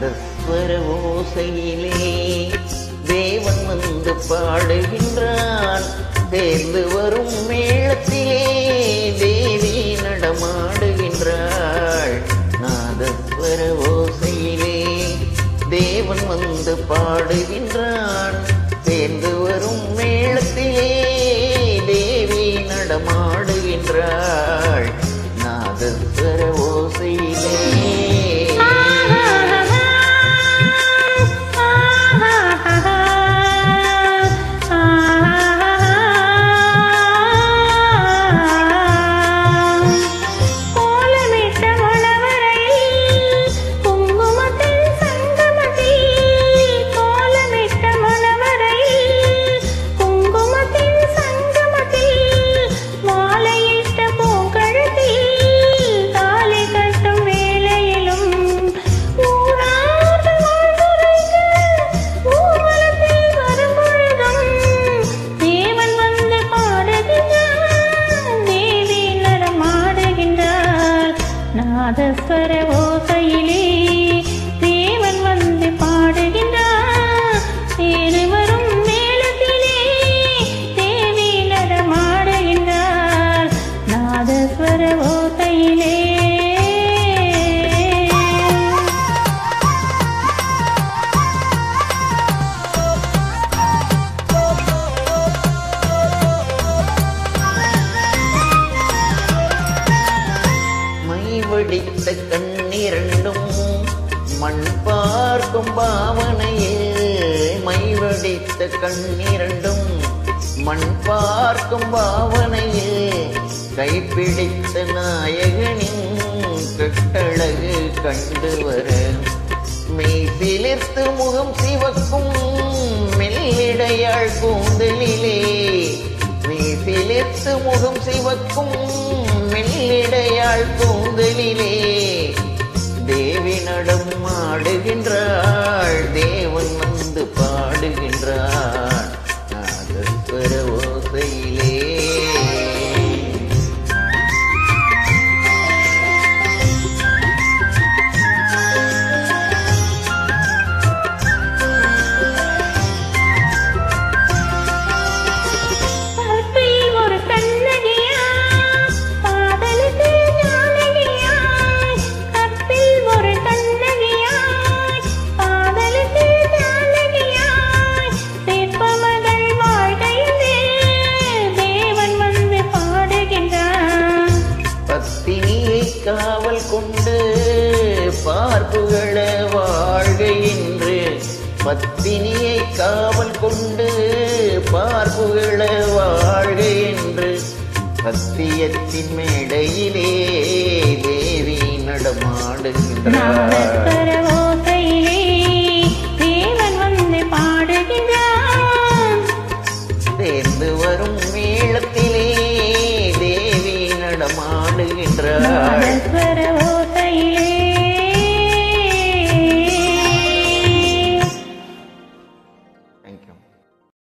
நாதஸ்வர ஓசையிலே தேவன் வந்து பாடுகின்றான். சேர்ந்து வரும் மேளத்திலே தேவி நடமாடுகின்றாள். நாதஸ்வர ஓசையிலே தேவன் வந்து பாடுகின்றான். சேர்ந்து வரும் மேளத்திலே தேவி நடமாடுகின்றாள். நாதஸ்வர ஓசையிலே நாதஸ்வர ஓசையிலே தேவன் வந்து பாடுகின்றார். தேறு வரும் மேளத்திலே தேவி நடமாடுகின்றார். நாதஸ்வர ஓசையிலே வெடித்த கண்ணிரண்டும் மண் பார்க்கும் பாவனையில். மைவடித்த கண்ணிரண்டும் மண் பார்க்கும் பாவனையில். கைப்பிடித்த நாயகனின் கட்டழகு கண்டு வர மெய் சிலிர்த்து முகம் சிவக்கும் மெல்லிடையாள் கூந்தலிலே. மெய் சிலிர்த்து முகம் சிவக்கும் மெல்லிடையாள் கூந்தலிலே தேவி நடம் ஆடுகின்றாள். தேவன் வந்து பாடுகின்றாள். நாதஸ்வர ஓசையிலே காவல் கொண்டு பார்ப்புகள வாழ்க என்று. பத்தினியை காவல் கொண்டு பார்ப்புகள வாழ்க என்று. சத்தியத்தின் மேடையிலே தேவி நடமாடுகின்றார். தேவன் வந்து பாடுகின்றார். சேர்ந்து வரும் மேளத்திலே தேவி நடமாடுகின்றார். Thank you.